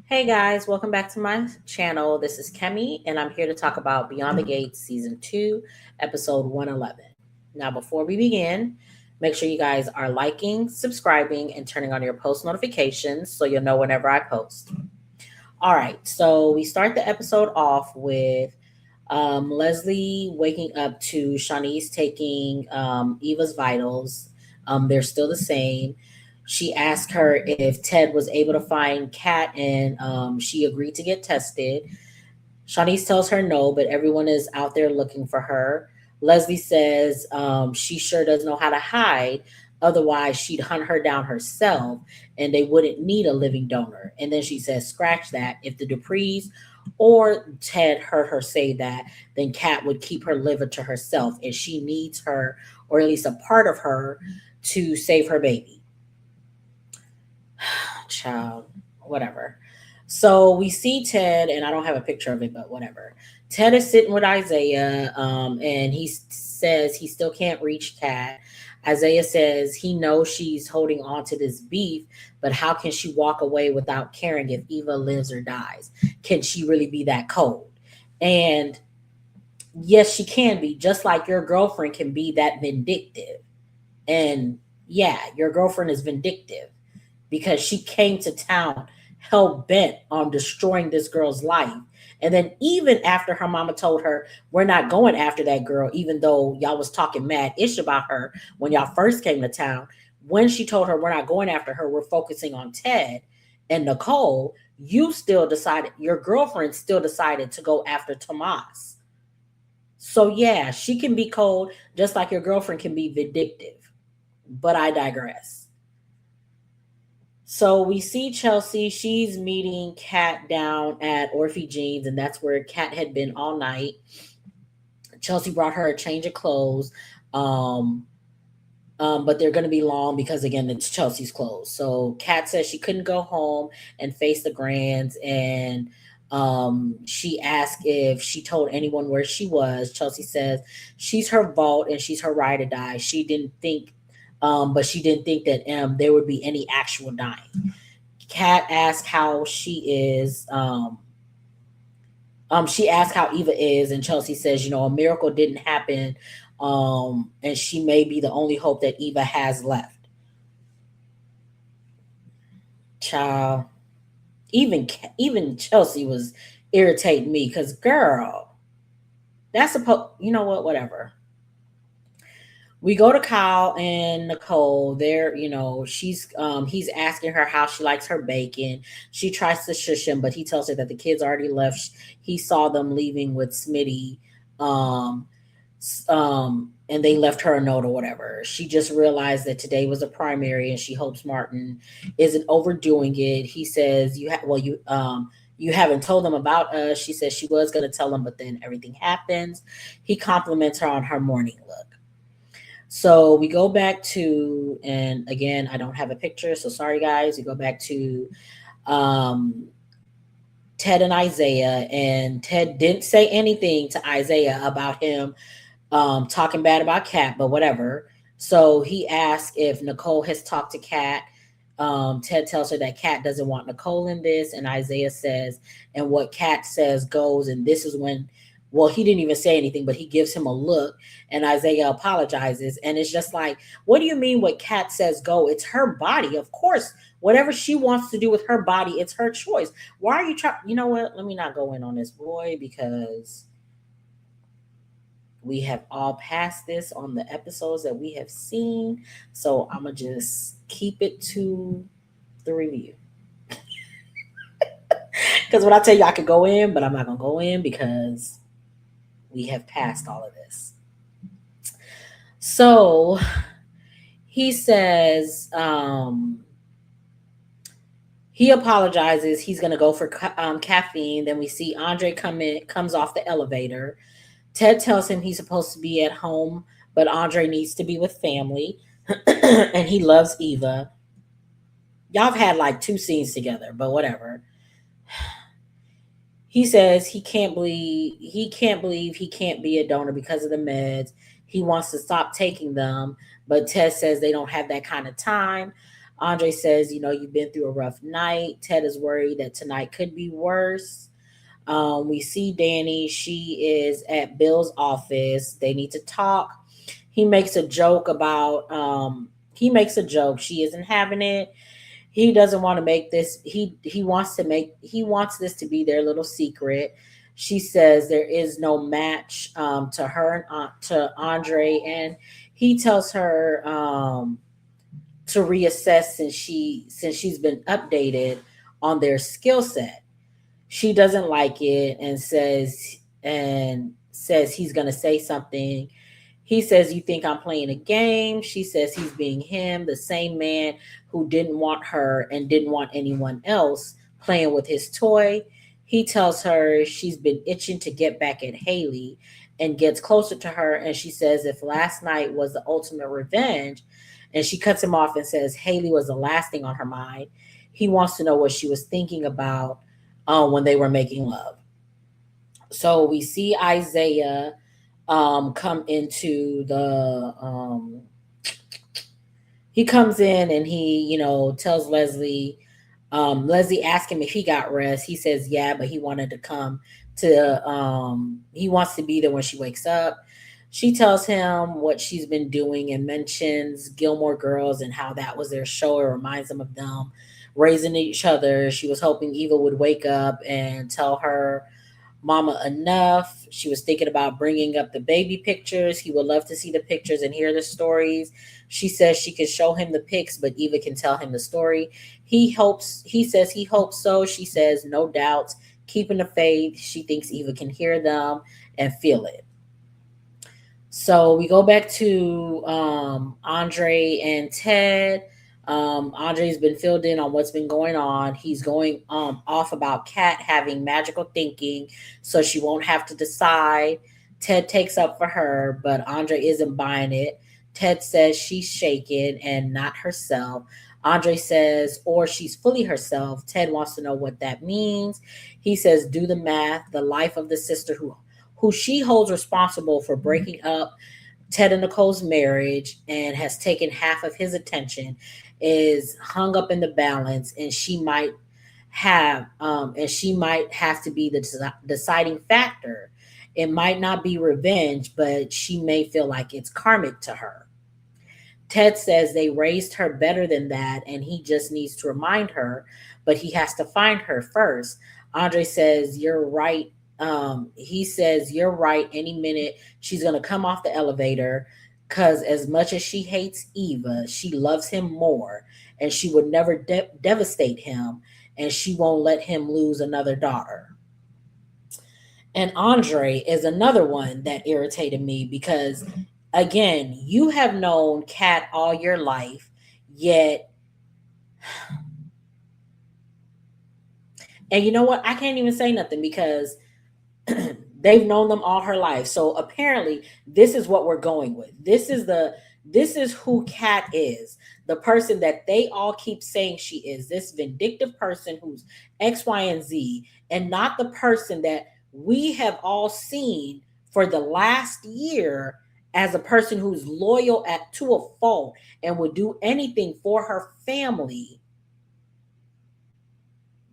Hey guys, welcome back to my channel. This is Kemi, and I'm here to talk about Beyond the Gates Season 2, Episode 111. Now, before we begin, make sure you guys are liking, subscribing, and turning on your post notifications so you'll know whenever I post. All right, so we start the episode off with Leslie waking up to Shawnee's taking Eva's vitals. They're still the same. She asked her if Ted was able to find Kat, and she agreed to get tested. Shawnice tells her no, but everyone is out there looking for her. Leslie says she sure does know how to hide. Otherwise, she'd hunt her down herself and they wouldn't need a living donor. And then she says, scratch that. If the Duprees or Ted heard her say that, then Kat would keep her liver to herself and she needs her, or at least a part of her, to save her baby. Child, whatever. So we see Ted, and I don't have a picture of it, but whatever. Ted is sitting with Isaiah, and he says he still can't reach Kat. Isaiah says he knows she's holding on to this beef, but how can she walk away without caring if Eva lives or dies? Can she really be that cold? And yes, she can be, just like your girlfriend can be that vindictive. And yeah, your girlfriend is vindictive because she came to town hell bent on destroying this girl's life. And then even after her mama told her, we're not going after that girl, even though y'all was talking mad ish about her when y'all first came to town, when she told her we're not going after her, we're focusing on Ted and Nicole, you still decided, your girlfriend still decided to go after Tomas. So yeah, she can be cold just like your girlfriend can be vindictive. But I digress. So we see Chelsea. She's meeting Kat down at Orphe Jeans, and that's where Kat had been all night. Chelsea brought her a change of clothes, um, but they're going to be long because again, it's Chelsea's clothes. So Kat says she couldn't go home and face the Grands, and she asked if she told anyone where she was. Chelsea says she's her vault and she's her ride or die. She didn't think, but she didn't think that there would be any actual dying. Kat asked how she is. She asked how Eva is, and Chelsea says, a miracle didn't happen, and she may be the only hope that Eva has left. Child, even Chelsea was irritating me because, girl, that's supposed. You know what? Whatever. We go to Kyle and Nicole. He's asking her how she likes her bacon. She tries to shush him, but he tells her that the kids already left. He saw them leaving with Smitty, um, and they left her a note or whatever. She just realized that today was a primary, and she hopes Martin isn't overdoing it. He says, You haven't told them about us." She says she was going to tell them, but then everything happens. He compliments her on her morning look. So we go back to, and again, I don't have a picture, so sorry guys. We go back to um, Ted and Isaiah, and Ted didn't say anything to Isaiah about him talking bad about Kat, but whatever. So he asked if Nicole has talked to Kat. Ted tells her that Kat doesn't want Nicole in this, and Isaiah says, and what Kat says goes, and this is when, well, he didn't even say anything, but he gives him a look, and Isaiah apologizes, and it's just like, what do you mean what Kat says go? It's her body, of course. Whatever she wants to do with her body, it's her choice. Why are you trying? You know what? Let me not go in on this boy because we have all passed this on the episodes that we have seen. So I'm going to just keep it to the review. Because when I tell you I could go in, but I'm not going to go in because we have passed all of this. So he says he apologizes. He's going to go for caffeine. Then we see Andre comes off the elevator. Ted tells him he's supposed to be at home, but Andre needs to be with family. And he loves Eva. Y'all have had like two scenes together, but whatever. He says he can't believe he can't be a donor because of the meds. He wants to stop taking them, but Ted says they don't have that kind of time. Andre says, you've been through a rough night. Ted is worried that tonight could be worse. We see Dani. She is at Bill's office. They need to talk. He makes a joke about, he makes a joke. She isn't having it. He doesn't want to make this, he wants this to be their little secret. She says there is no match to her and to Andre, and he tells her to reassess since she's been updated on their skill set. She doesn't like it and says he's going to say something. He says, "You think I'm playing a game?" She says he's being him, the same man who didn't want her and didn't want anyone else playing with his toy. He tells her she's been itching to get back at Haley and gets closer to her. And she says, if last night was the ultimate revenge, and she cuts him off and says Haley was the last thing on her mind. He wants to know what she was thinking about when they were making love. So we see Isaiah come into the he comes in and he tells Leslie. Leslie asked him if he got rest. He says yeah, but he wanted to come to he wants to be there when she wakes up. She tells him what she's been doing and mentions Gilmore Girls and how that was their show. It reminds them of them raising each other. She was hoping Eva would wake up and tell her Mama enough. She was thinking about bringing up the baby pictures. He would love to see the pictures and hear the stories. She says she can show him the pics, but Eva can tell him the story. He says he hopes so. She says no doubts, keeping the faith. She thinks Eva can hear them and feel it. So we go back to Andre and Ted. Andre's been filled in on what's been going on. He's going off about Kat having magical thinking, so she won't have to decide. Ted takes up for her, but Andre isn't buying it. Ted says she's shaken and not herself. Andre says, or she's fully herself. Ted wants to know what that means. He says, do the math. The life of the sister who she holds responsible for breaking up Ted and Nicole's marriage and has taken half of his attention is hung up in the balance, and she might have to be the deciding factor. It might not be revenge, but she may feel like it's karmic to her. Ted says they raised her better than that and he just needs to remind her, but he has to find her first. Andre says, you're right. He says, you're right. Any minute she's going to come off the elevator because as much as she hates Eva, she loves him more and she would never devastate him and she won't let him lose another daughter. And Andre is another one that irritated me because, again, you have known Kat all your life, yet, and you know what? I can't even say nothing because they've known them all her life. So apparently, this is what we're going with. This is who Kat is. The person that they all keep saying she is. This vindictive person who's X, Y, and Z, and not the person that we have all seen for the last year as a person who's loyal at to a fault and would do anything for her family.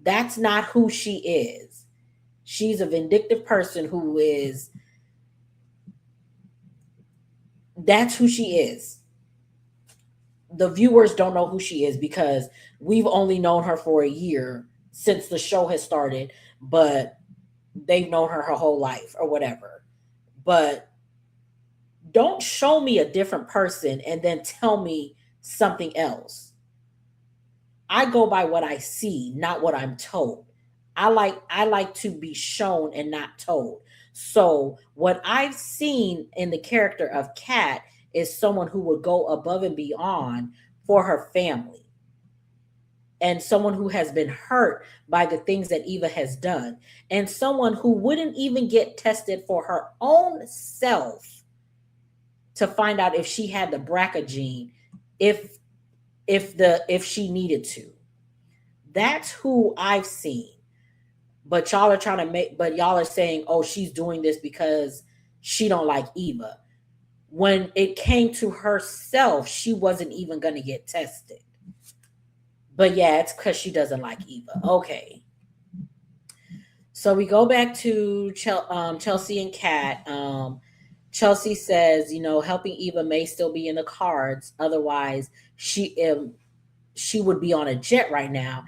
That's not who she is. She's a vindictive person who is, that's who she is. The viewers don't know who she is because we've only known her for a year since the show has started, but they've known her whole life or whatever. But don't show me a different person and then tell me something else. I go by what I see, not what I'm told. I like to be shown and not told. So what I've seen in the character of Kat is someone who would go above and beyond for her family and someone who has been hurt by the things that Eva has done and someone who wouldn't even get tested for her own self to find out if she had the BRCA gene if if she needed to. That's who I've seen. But y'all are trying to make but y'all are saying, "Oh, she's doing this because she don't like Eva." When it came to herself, she wasn't even going to get tested. But yeah, it's because she doesn't like Eva. Okay. So we go back to Chelsea and Kat. Chelsea says, helping Eva may still be in the cards. Otherwise, she would be on a jet right now.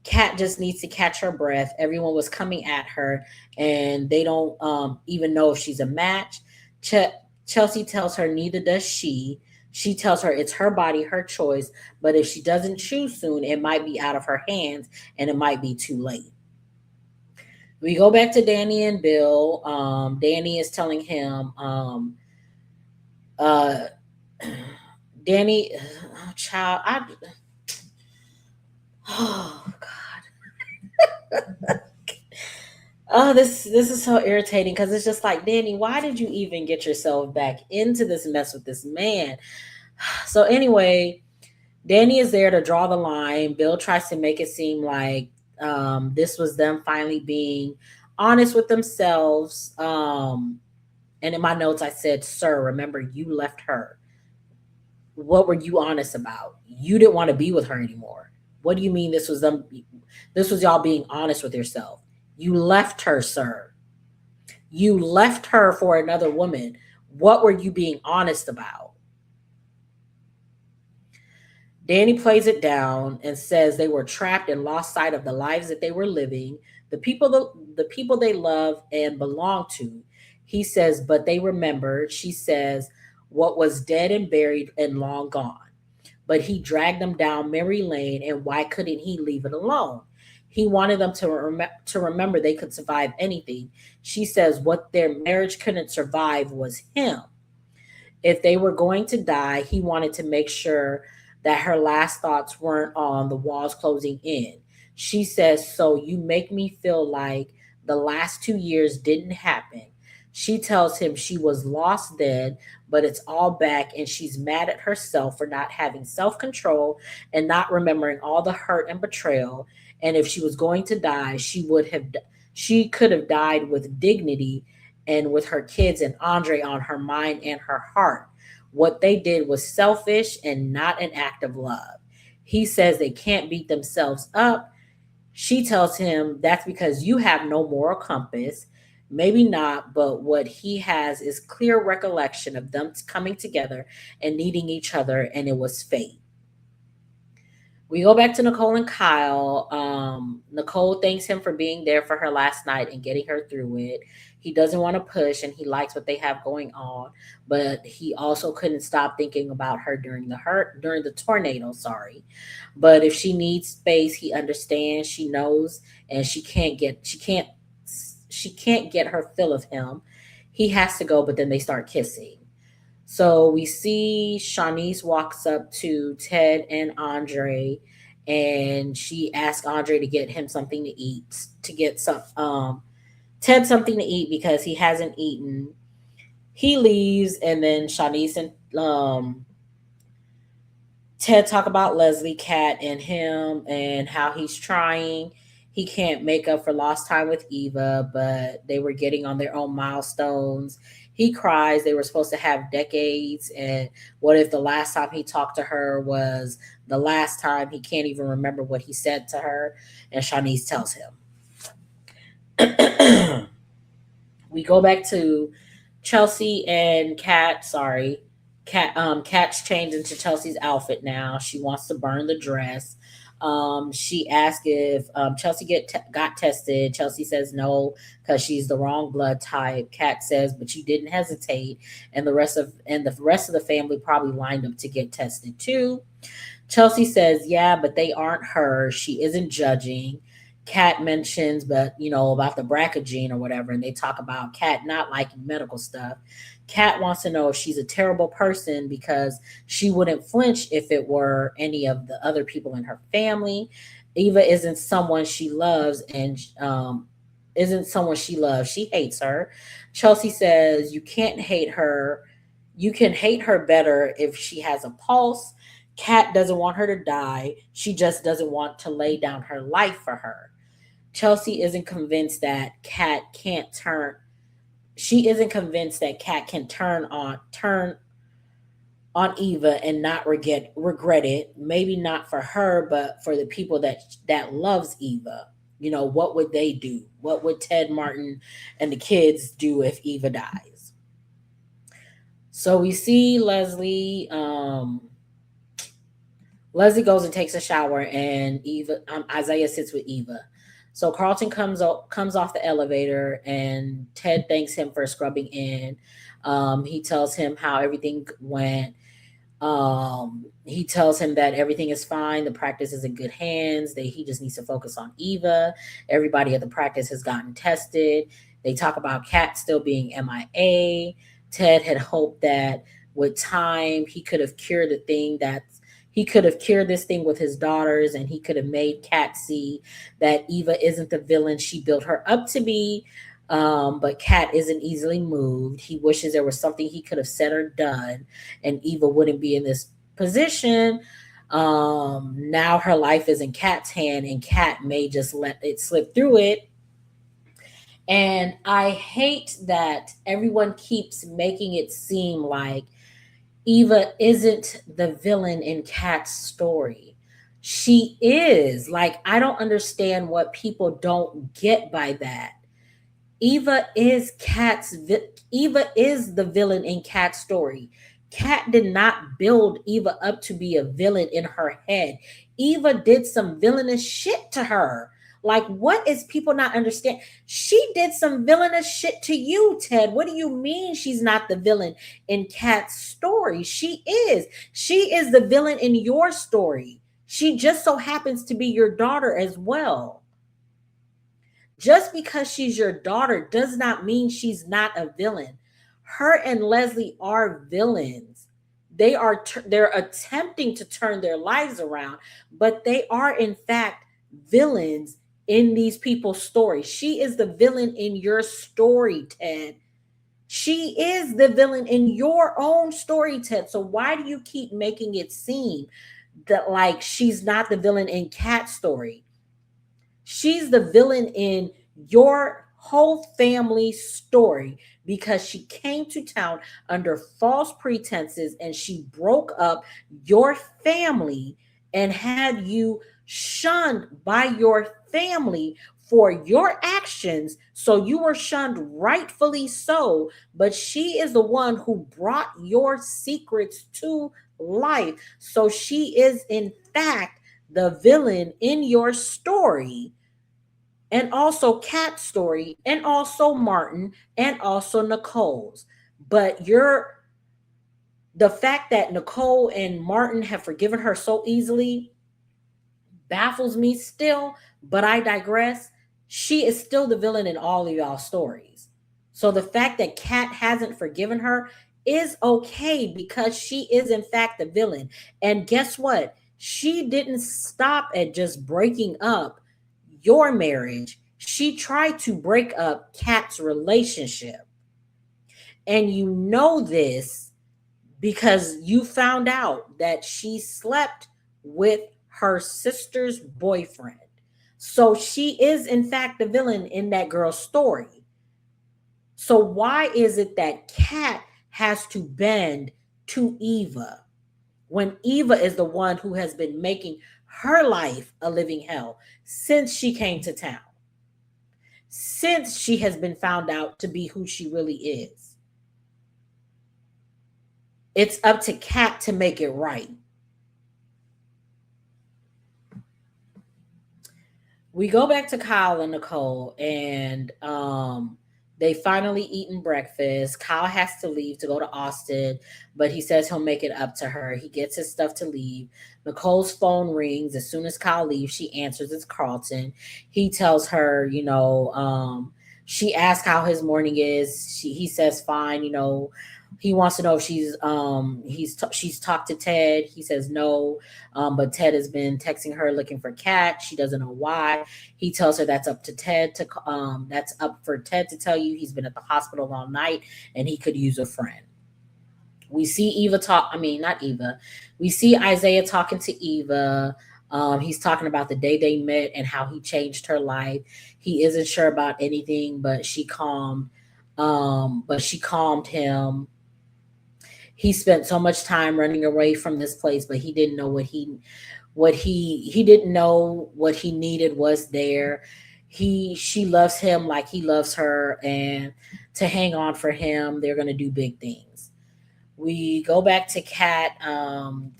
Kat just needs to catch her breath. Everyone was coming at her, and they don't even know if she's a match. Ch- Chelsea tells her neither does she. She tells her it's her body, her choice, but if she doesn't choose soon, it might be out of her hands and it might be too late. We go back to Dani and Bill. Dani is telling him, uh, Dani, oh, child, oh Oh, this is so irritating because it's just like, Danny, why did you even get yourself back into this mess with this man? So anyway, Danny is there to draw the line. Bill tries to make it seem like this was them finally being honest with themselves. And in my notes, I said, "Sir, remember you left her. What were you honest about? You didn't want to be with her anymore. What do you mean this was them? This was y'all being honest with yourself. You left her, sir. You left her for another woman. What were you being honest about?" Danny plays it down and says they were trapped and lost sight of the lives that they were living, the people they love and belong to. He says, but they remembered. She says, what was dead and buried and long gone. But he dragged them down memory lane, and why couldn't he leave it alone? He wanted them to remember they could survive anything. She says what their marriage couldn't survive was him. If they were going to die, he wanted to make sure that her last thoughts weren't on the walls closing in. She says, so you make me feel like the last 2 years didn't happen. She tells him she was lost then, but it's all back, and she's mad at herself for not having self control and not remembering all the hurt and betrayal. And if she was going to die, she could have died with dignity and with her kids and Andre on her mind and her heart. What they did was selfish and not an act of love. He says they can't beat themselves up. She tells him that's because you have no moral compass. Maybe not, but what he has is clear recollection of them coming together and needing each other, and it was fate. We go back to Nicole and Kyle. Nicole thanks him for being there for her last night and getting her through it. He doesn't want to push and he likes what they have going on, but he also couldn't stop thinking about her during the tornado, sorry. But if she needs space, he understands, she knows, and she can't get her fill of him. He has to go, but then they start kissing. So we see Shanice walks up to Ted and Andre, and she asks Andre to get him something to eat, to get Ted something to eat because he hasn't eaten. He leaves, and then Shanice and Ted talk about Leslie, Cat, and him, and how he's trying. He can't make up for lost time with Eva, but they were getting on their own milestones. He cries. They were supposed to have decades, and what if the last time he talked to her was the last time? He can't even remember what he said to her, and Shanice tells him. We go back to Chelsea and Kat. Sorry, Kat's changed into Chelsea's outfit now. She wants to burn the dress. She asked if Chelsea got tested. Chelsea says no because she's the wrong blood type. Kat says, but you didn't hesitate, and the rest of the family probably lined up to get tested too. Chelsea says, yeah, but they aren't her. She isn't judging. Kat mentions, but about the BRCA gene or whatever, and they talk about Kat not liking medical stuff. Kat wants to know if she's a terrible person because she wouldn't flinch if it were any of the other people in her family. Eva isn't someone she loves. She hates her. Chelsea says you can't hate her. You can hate her better if she has a pulse. Kat doesn't want her to die. She just doesn't want to lay down her life for her. Chelsea isn't convinced that Kat can't turn. She isn't convinced that Kat can turn on Eva and not regret it. Maybe not for her, but for the people that loves Eva. What would they do? What would Ted Martin and the kids do if Eva dies? So we see Leslie goes and takes a shower, and Isaiah sits with Eva. So Carlton comes off the elevator, and Ted thanks him for scrubbing in. He tells him how everything went. He tells him that everything is fine. The practice is in good hands. He just needs to focus on Eva. Everybody at the practice has gotten tested. They talk about Kat still being MIA. Ted had hoped that with time he could have cured this thing with his daughters, and he could have made Kat see that Eva isn't the villain she built her up to be. But Kat isn't easily moved. He wishes there was something he could have said or done, and Eva wouldn't be in this position. Now her life is in Kat's hand, and Kat may just let it slip through it. And I hate that everyone keeps making it seem like Eva isn't the villain in Kat's story. She is. Like, I don't understand what people don't get by that. Eva is Eva is the villain in Kat's story. Kat did not build Eva up to be a villain in her head. Eva did some villainous shit to her. Like, what is people not understand? She did some villainous shit to you, Ted. What do you mean she's not the villain in Kat's story? She is. She is the villain in your story. She just so happens to be your daughter as well. Just because she's your daughter does not mean she's not a villain. Her and Leslie are villains. They're attempting to turn their lives around, but they are in fact villains in these people's stories. She is the villain in your story, Ted. She is the villain in your own story, Ted. So why do you keep making it seem that like she's not the villain in Kat's story? She's the villain in your whole family story because she came to town under false pretenses and she broke up your family and had you shunned by your family for your actions. So you were shunned rightfully so, but she is the one who brought your secrets to life. So she is, in fact, the villain in your story, and also Kat's story, and also Martin, and also Nicole's. But the fact that Nicole and Martin have forgiven her so easily baffles me still, but I digress. She is still the villain in all of y'all stories. So the fact that Kat hasn't forgiven her is okay because she is in fact the villain. And guess what? She didn't stop at just breaking up your marriage. She tried to break up Kat's relationship. And you know this because you found out that she slept with her sister's boyfriend. So she is, in fact, the villain in that girl's story. So why is it that Kat has to bend to Eva when Eva is the one who has been making her life a living hell since she came to town? Since she has been found out to be who she really is. It's up to Kat to make it right. We go back to Kyle and Nicole, and they finally eaten breakfast. Kyle has to leave to go to Austin, but he says he'll make it up to her. He gets his stuff to leave. Nicole's phone rings. As soon as Kyle leaves, she answers. It's Carlton. He tells her, she asks how his morning is. He says fine. He wants to know if she's talked to Ted. He says no, but Ted has been texting her looking for Kat. She doesn't know why. He tells her that's up for Ted to tell you. He's been at the hospital all night and he could use a friend. We see Eva talk. I mean, not Eva. We see Isaiah talking to Eva. He's talking about the day they met and how he changed her life. He isn't sure about anything, but she calmed him. He spent so much time running away from this place, but he didn't know what he didn't know what he needed was there. She loves him like he loves her, and to hang on for him, they're gonna do big things. We go back to Kat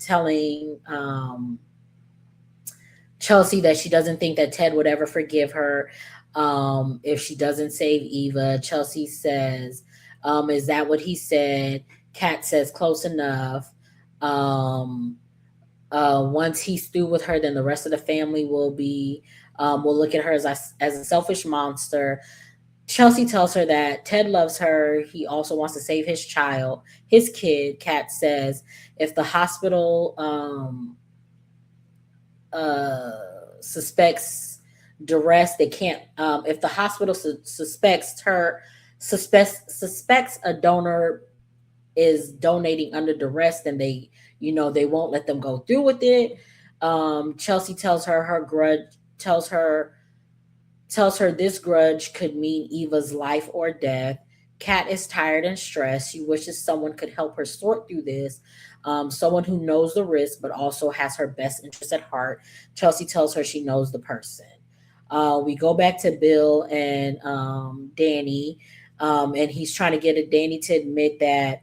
telling Chelsea that she doesn't think that Ted would ever forgive her if she doesn't save Eva. Chelsea says, "Is that what he said?" Kat says, "Close enough." Um, Once he's through with her, then the rest of the family will look at her as a selfish monster. Chelsea tells her that Ted loves her. He also wants to save his child, his kid. Kat says, if the hospital uh, suspects duress, they can't. If the hospital suspects a donor is donating under duress, then they won't let them go through with it. Chelsea tells her her grudge tells her tells her this grudge could mean Eva's life or death. Kat is tired and stressed. She wishes someone could help her sort through this. Someone who knows the risk but also has her best interest at heart. Chelsea tells her she knows the person. We go back to Bill and Dani, and he's trying to get Dani to admit that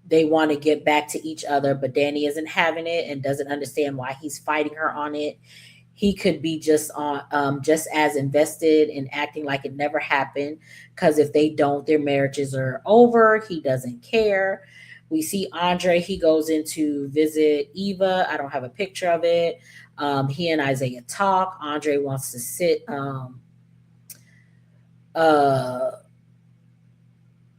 they want to get back to each other, but Dani isn't having it and doesn't understand why he's fighting her on it. He could be just as invested in acting like it never happened, because if they don't, their marriages are over. He doesn't care. We see Andre. He goes in to visit Eva. I don't have a picture of it. He and Isaiah talk. Andre wants to sit. Uh,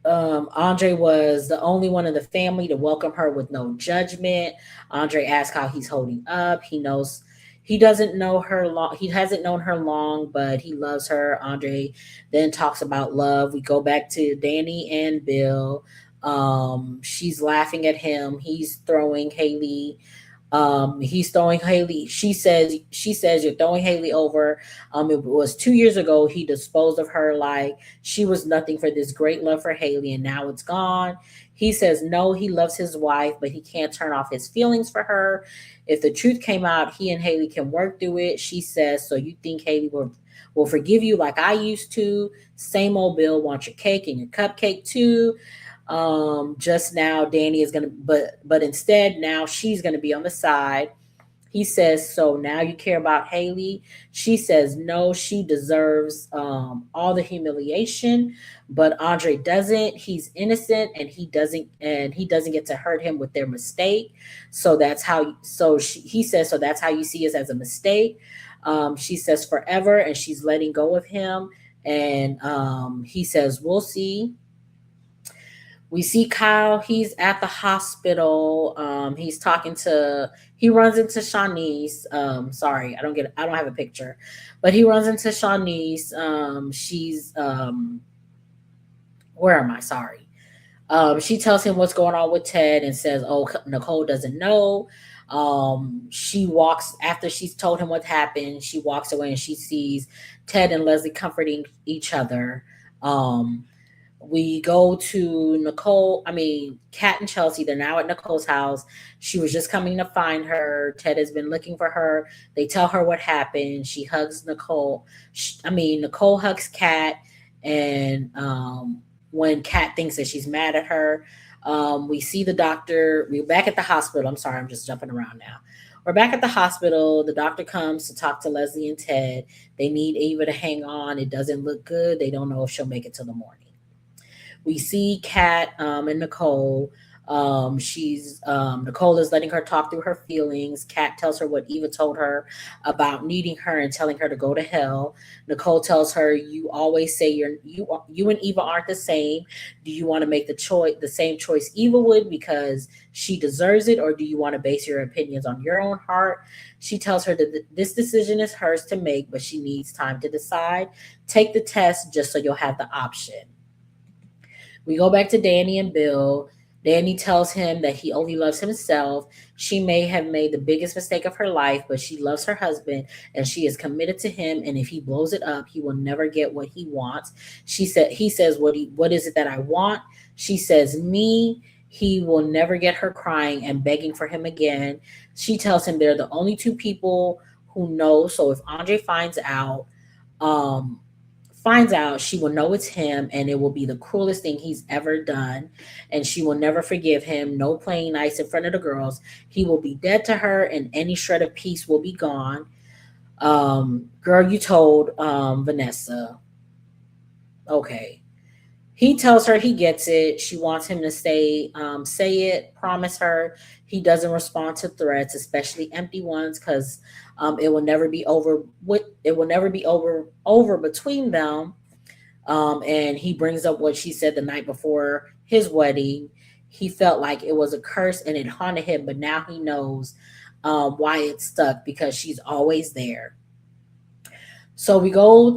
Andre was the only one in the family to welcome her with no judgment. Andre asks how he's holding up. He doesn't know her long. He hasn't known her long, but he loves her. Andre then talks about love. We go back to Dani and Bill. She's laughing at him. He's throwing Haley. She says you're throwing Haley over. It was 2 years ago he disposed of her like she was nothing for this great love for Haley, and now it's gone. He says no, he loves his wife, but he can't turn off his feelings for her. If the truth came out, he and Haley can work through it. She says, so you think Haley will forgive you like I used to? Same old Bill wants your cake and your cupcake too. Just now Dani is gonna but instead now she's gonna be on the side. He says, so now you care about Haley? She says no, she deserves all the humiliation, but Andre doesn't. He's innocent, and he doesn't get to hurt him with their mistake. So that's how he says, so that's how you see us, as a mistake. She says forever, and she's letting go of him. And he says, we'll see. We see Kyle. He's at the hospital. He runs into Shanice. Sorry, I don't have a picture, but he runs into Shanice. She's Where am I? Sorry. She tells him what's going on with Ted and says, "Oh, Nicole doesn't know." She walks after she's told him what happened. She walks away and she sees Ted and Leslie comforting each other. Um, we go to Kat and Chelsea. They're now at Nicole's house. She was just coming to find her. Ted has been looking for her. They tell her what happened. She hugs Nicole. Nicole hugs Kat, and when Kat thinks that she's mad at her, we see the doctor. We're back at the hospital. I'm sorry, I'm just jumping around now. We're back at the hospital. The doctor comes to talk to Leslie and Ted. They need Ava to hang on. It doesn't look good. They don't know if she'll make it till the morning. We see Kat and Nicole. She's Nicole is letting her talk through her feelings. Kat tells her what Eva told her about needing her and telling her to go to hell. Nicole tells her, "You always say you and Eva aren't the same. Do you want to make the same choice Eva would because she deserves it, or do you want to base your opinions on your own heart?" She tells her that this decision is hers to make, but she needs time to decide. Take the test just so you'll have the option. We go back to Dani and Bill. Dani tells him that he only loves himself. She may have made the biggest mistake of her life, but she loves her husband and she is committed to him. And if he blows it up, he will never get what he wants. He says, what is it that I want? She says, me. He will never get her crying and begging for him again. She tells him they're the only two people who know. So if Andre um, finds out, she will know it's him, and it will be the cruelest thing he's ever done. And she will never forgive him. No playing nice in front of the girls. He will be dead to her, and any shred of peace will be gone. Girl, you told Vanessa. Okay. He tells her he gets it. She wants him to say it, promise her. He doesn't respond to threats, especially empty ones, because it will never be over. It will never be over between them. And he brings up what she said the night before his wedding. He felt like it was a curse and it haunted him, but now he knows why it stuck, because she's always there. So we go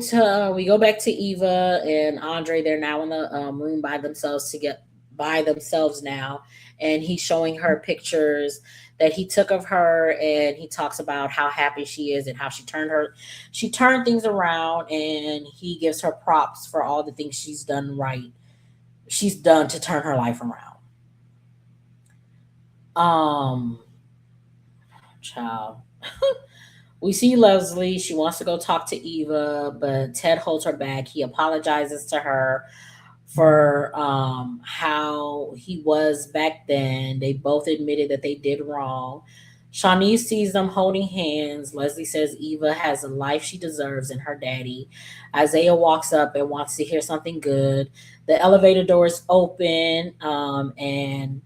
back to Eva and Andre. They're now in the room by themselves to get by themselves now, and he's showing her pictures that he took of her, and he talks about how happy she is and how she turned things around, and he gives her props for all the things she's done to turn her life around. Um, child. We see Leslie. She wants to go talk to Eva, but Ted holds her back. He apologizes to her for how he was back then. They both admitted that they did wrong. Shawnee sees them holding hands. Leslie says Eva has the life she deserves and her daddy. Isaiah walks up and wants to hear something good. The elevator doors open, and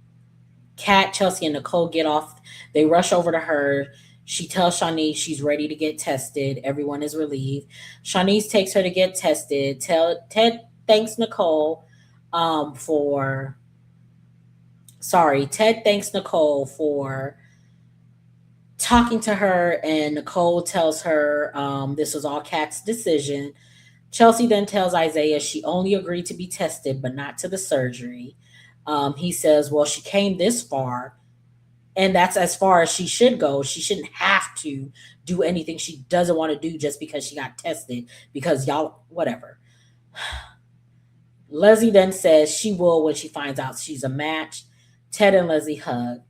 Kat, Chelsea, and Nicole get off. They rush over to her. She tells Shanice she's ready to get tested. Everyone is relieved. Shanice takes her to get tested. Ted thanks Nicole for. Sorry, Ted thanks Nicole for talking to her, and Nicole tells her this was all Kat's decision. Chelsea then tells Isaiah she only agreed to be tested, but not to the surgery. He says, well, she came this far, and that's as far as she should go. She shouldn't have to do anything she doesn't want to do just because she got tested, because y'all, whatever. Leslie then says she will when she finds out she's a match. Ted and Leslie hug.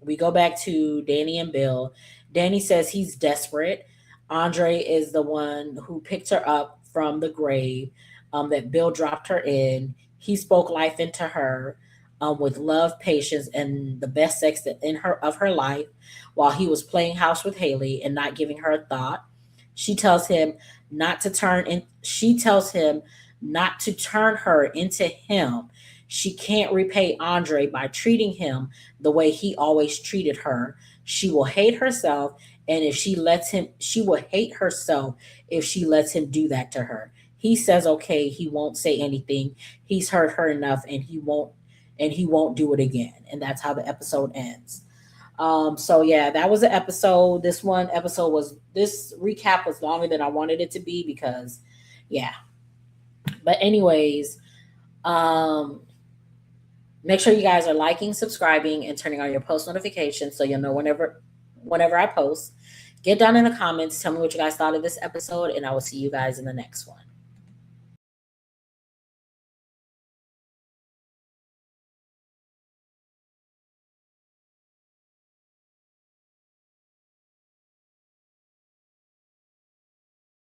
We go back to Danny and Bill. Danny says he's desperate. Andre is the one who picked her up from the grave that Bill dropped her in. He spoke life into her with love, patience, and the best sex in her of her life, while he was playing house with Haley and not giving her a thought. She tells him not to turn in. She tells him not to turn her into him. She can't repay Andre by treating him the way he always treated her. She will hate herself, and if she lets him, she will hate herself if she lets him do that to her. He says okay, he won't say anything. He's hurt her enough, and he won't do it again. And that's how the episode ends. So yeah, that was the episode. This recap was longer than I wanted it to be, because yeah. But anyways, um make sure you guys are liking, subscribing, and turning on your post notifications so you'll know whenever I post. Get down in the comments, tell me what you guys thought of this episode, and I will see you guys in the next one.